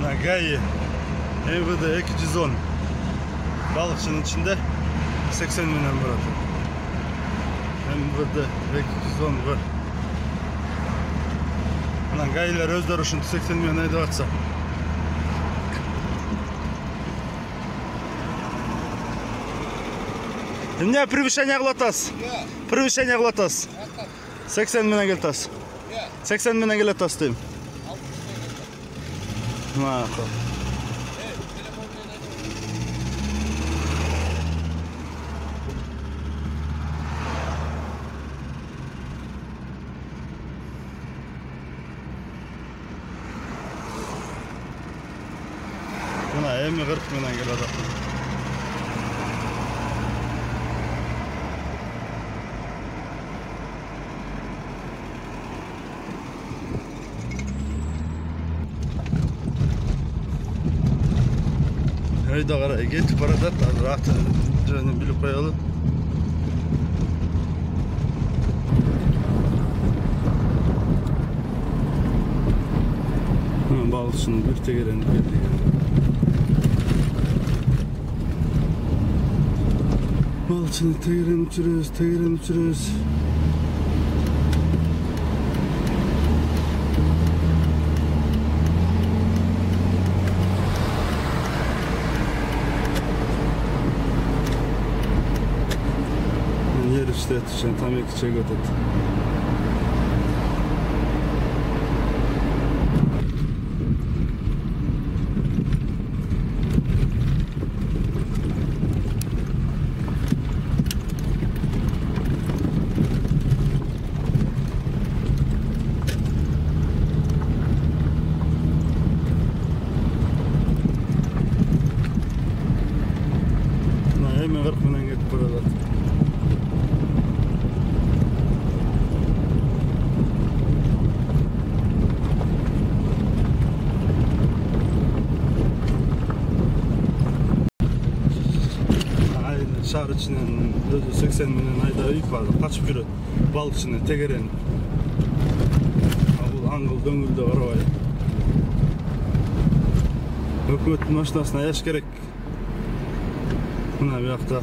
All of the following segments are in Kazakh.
Гаи МВД 210 балықшының ішінде 80 мыңнан барады. МВД 210 бар. Мына гаилер өздері үшін 80 мыңнан айдап жатса. Не превышение глотас? Превышение глотас. 80 мыңнан келтас. 80 мыңнан келтас дейм. Мақұл. Мына әмі 40 мыңнан келеді. Öyle ara git parada rahat canım bilip koyalım. Balıkçının bir tegerini geldi. Balıkçının tegerini uçuruyoruz. İşte yetişen tam iki çek ötedi. Hemen 40 minden gidip burada. Şehir içinden 80 mindən ayda yük vardı. Kaçıp yürü balıkçının tegeren. Bu angıl döngülde arabayı. Hükümetin maşinasına yaş gerek. Buna bir hafta.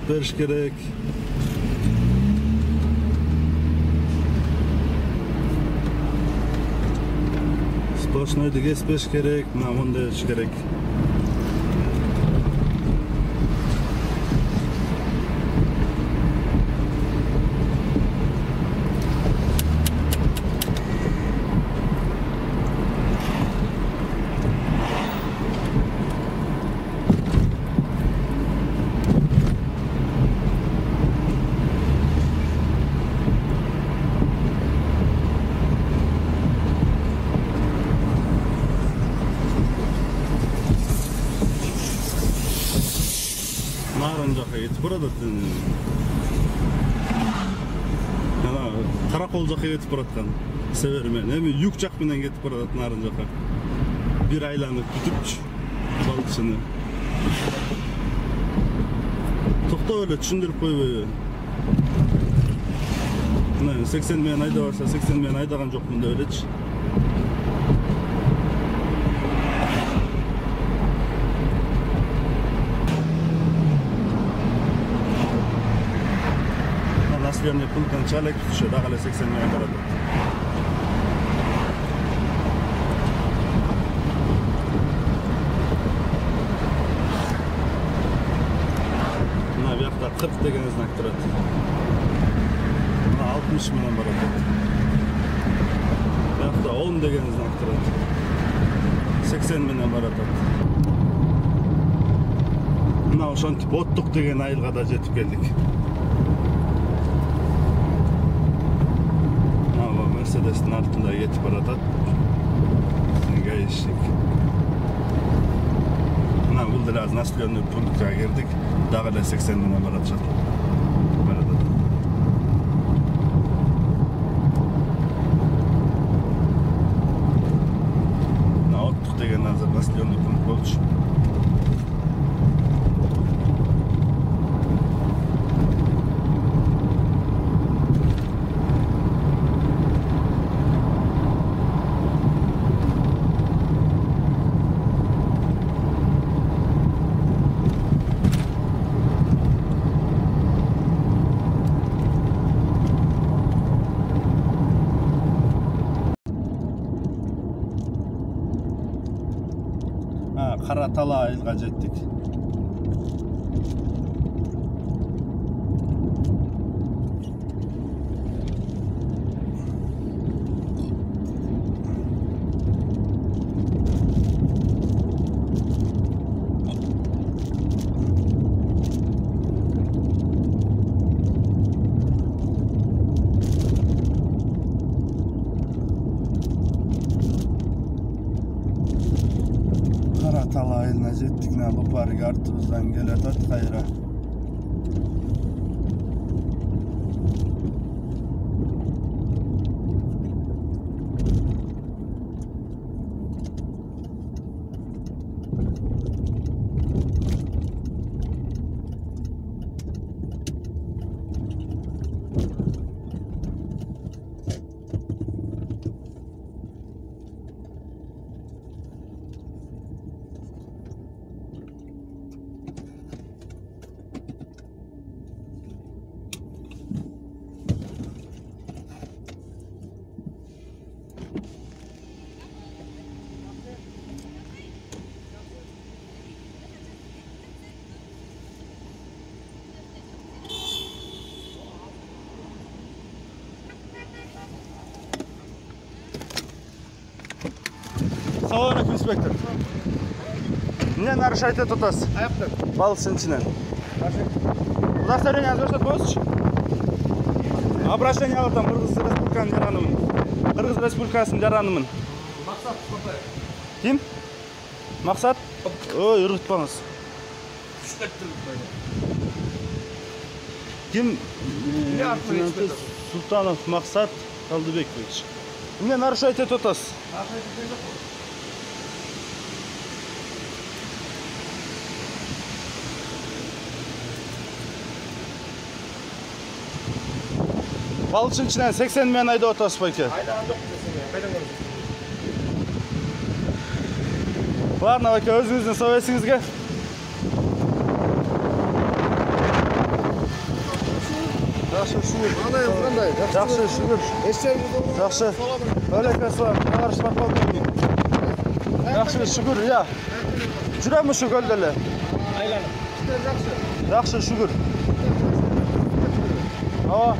Veriş gerek. Splashnoy'da geçmesi gerek. Bunda veriş gerek. Burada Karakol жаққа кетіп баратқан севермен. Эми юг жақ менен кетіп баратат нарын жаққа. Bir айланып күтүп балықшыны. Тоқтап эле түшүндүрүп койбойбу. Мына 80 менен айда барса 80 менен айдаган жокмун деп элечи. Населенный пункттан чалек түшөт, ага эле 80 менен барат. Мына бuyakta 40 деген знак турат. Мына 60 менен барат. Бuyakta 10 деген знак турат. 80 менен барат. Мына ошентип оттук деген айылга да жетип келдик. Mercedes'in altında yetip barata. Гаишник. Biraz nasyonlu punktga girdik. Dağla 80'den baratacağız. Naottuk degen nazar nasyonlu punkt bolçu. Karatala ayılga jettik. Karatala ayılına jettik. Bu park artımızdan geletat kayra. Саламалейкум, инспектор. Не нарушайте тутас. Балсын içinden. Удостоверение возвращать будешь? Обращение алатам Кыргыз Республикасының жаранымын. Кыргыз Республикасының жаранымын. Мақсат Спортай. Ким? Мақсат? Ой, ұрғытпаңыз. Ким? Султанов Мақсат Қалдыбекович. Не нарушайте тутас. Балышын içinden 80 men ayda otası payke. Var ne bakıyor özünüzün soğuyesinizge? Жақсы шүгір. Жақсы шүгір. Жақсы. Алейкум. Товарищ полковник. Жақсы шүгір, я. Жүремін шу көлделі. Жақсы шүгір. Ава.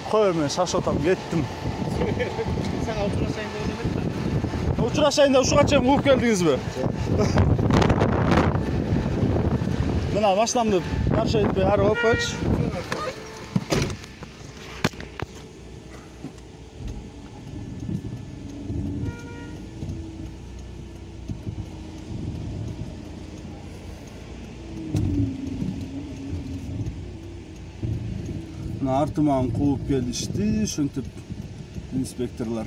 Қой мен шашотам кеттім. Саған ұшырашайын деп демек. Ұшырашайын деп ұшуға чейін қуып келдіңіз бе? Мына машинамды қарша етпей ары қойып қойшы. Артыман қуып келішті, шынтып инспекторлар.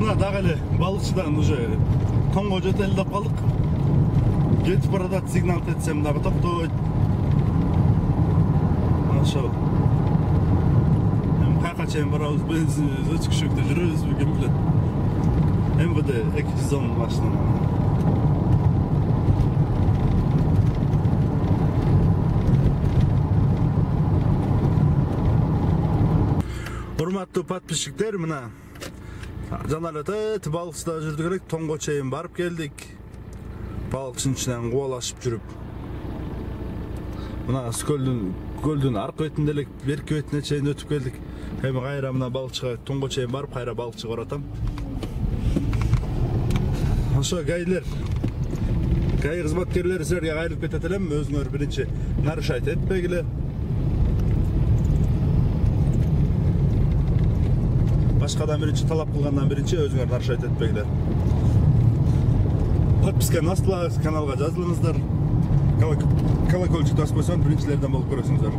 Мына дагы эле балыкчыдан уже тоңго жетелдеп калдык. кетип баратат, сигнал етсем дагы токтойт. Ошол. Каяка чейин барабыз, бензинибиз өчкүчөктө жүрөбүзбү, ким билет. МВД 210 машина. Урматтуу подписчиктер, мына жанар өтөт балыкчыда жүрдүк элек, Тоңго чейин барып келдик. Балыкчынын ичинен кубалашып жүрүп. Мына көлдүн аркы бетинде элек берки бетине чейин өтүп келдик. Эми кайра мына балыкчыга Тоңго чейин барып, кайра балыкчыга баратам. Ошо гайлер, гай кызматкерлери силерге кайрылып кетет элем, өзүңөр биринчи нарушать этпегиле. Башкадан биринчи талап кылгандан биринчи өзүңөр нарушать этпегиле. Подписканы баспаңыз, каналга жазылыңыздар. Колокольчик баспасаң биринчилерден болуп көрөсүңүздөр.